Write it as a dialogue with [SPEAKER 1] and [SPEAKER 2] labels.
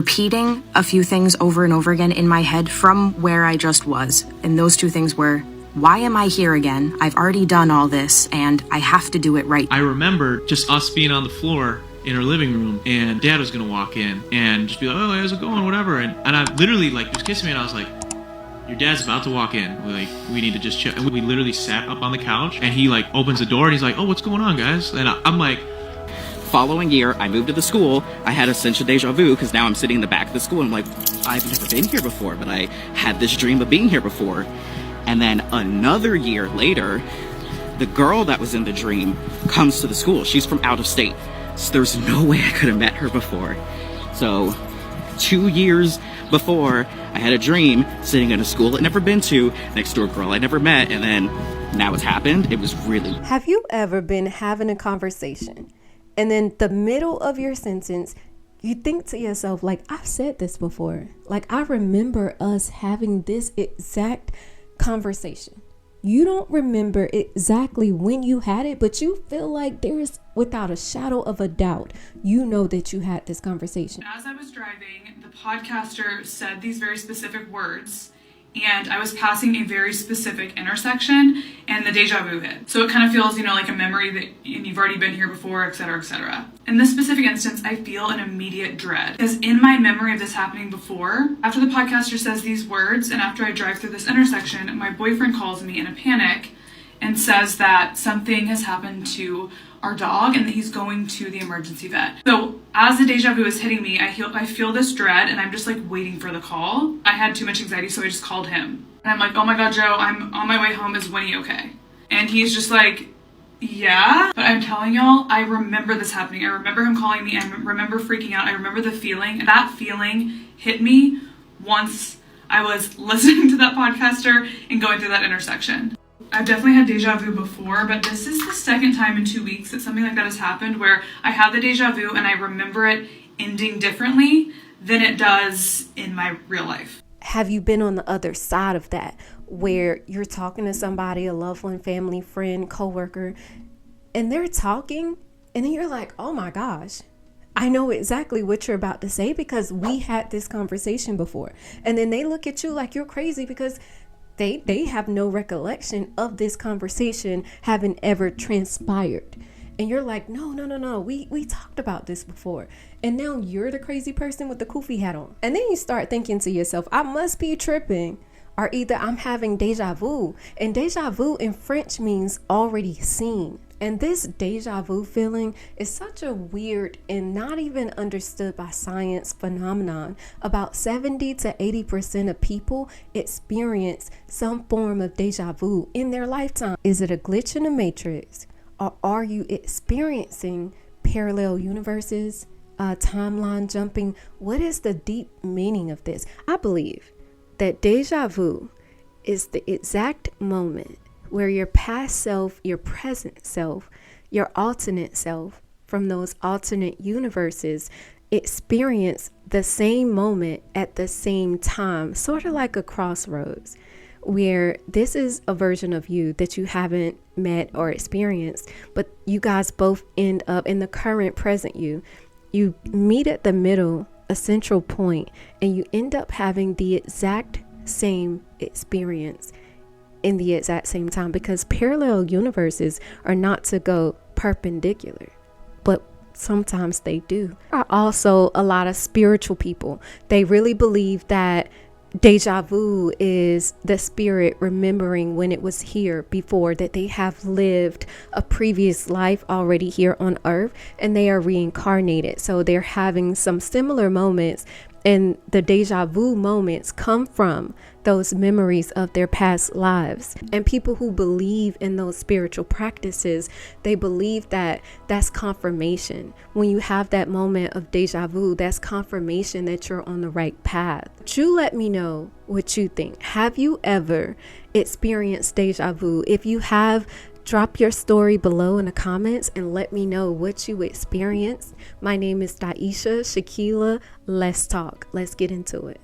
[SPEAKER 1] repeating a few things over and over again in my head from where I just was. And those two things were, why am I here again? I've already done all this and I have to do it right.
[SPEAKER 2] I remember just us being on the floor in our living room, and Dad was gonna walk in and just be like, oh, how's it going, whatever. And I literally, like, he was kissing me and I was like, your dad's about to walk in. We need to just chill. And we literally sat up on the couch and he like opens the door and he's like, oh, what's going on, guys? And I'm like,
[SPEAKER 3] following year, I moved to the school. I had a sense of deja vu because now I'm sitting in the back of the school and I'm like, I've never been here before, but I had this dream of being here before. And then another year later, the girl that was in the dream comes to the school. She's from out of state. So there's no way I could have met her before. So 2 years before, I had a dream sitting in a school I'd never been to, next to a girl I never met, and then now it's happened. It was really...
[SPEAKER 4] Have you ever been having a conversation and then the middle of your sentence, you think to yourself, like, I've said this before. Like, I remember us having this exact conversation. You don't remember exactly when you had it, but you feel like there is, without a shadow of a doubt, you know that you had this conversation.
[SPEAKER 5] As I was driving, the podcaster said these very specific words, and I was passing a very specific intersection, and the deja vu hit. So it kind of feels, like a memory that and you've already been here before, etc., etc. In this specific instance, I feel an immediate dread, because in my memory of this happening before, after the podcaster says these words, and after I drive through this intersection, my boyfriend calls me in a panic and says that something has happened to our dog and that he's going to the emergency vet. So as the deja vu is hitting me, I feel this dread and I'm just like waiting for the call. I had too much anxiety, so I just called him. And I'm like, oh my God, Joe, I'm on my way home. Is Winnie okay? And he's just like, yeah. But I'm telling y'all, I remember this happening. I remember him calling me. I remember freaking out. I remember the feeling. That feeling hit me once I was listening to that podcaster and going through that intersection. I've definitely had deja vu before, but this is the second time in 2 weeks that something like that has happened where I have the deja vu and I remember it ending differently than it does in my real life.
[SPEAKER 4] Have you been on the other side of that, where you're talking to somebody, a loved one, family, friend, coworker, and they're talking, and then you're like, oh my gosh, I know exactly what you're about to say because we had this conversation before. And then they look at you like you're crazy because they have no recollection of this conversation having ever transpired. And you're like, no, we talked about this before. And now you're the crazy person with the kufi hat on. And then you start thinking to yourself, I must be tripping, or either I'm having deja vu. And deja vu in French means already seen. And this deja vu feeling is such a weird and not even understood by science phenomenon. About 70 to 80% of people experience some form of deja vu in their lifetime. Is it a glitch in the matrix? Or are you experiencing parallel universes, timeline jumping? What is the deep meaning of this? I believe that deja vu is the exact moment where your past self, your present self, your alternate self from those alternate universes experience the same moment at the same time, sort of like a crossroads, where this is a version of you that you haven't met or experienced, but you guys both end up in the current present you meet at the middle, a central point, and you end up having the exact same experience in the exact same time, because parallel universes are not to go perpendicular, but sometimes they do. There are also a lot of spiritual people. They really believe that deja vu is the spirit remembering when it was here before, that they have lived a previous life already here on earth and they are reincarnated. So they're having some similar moments, and the deja vu moments come from those memories of their past lives. And people who believe in those spiritual practices, they believe that that's confirmation. When you have that moment of deja vu, that's confirmation that you're on the right path. You let me know what you think. Have you ever experienced deja vu? If you have, drop your story below in the comments and let me know what you experienced. My name is Daisha Shakila. Let's talk. Let's get into it.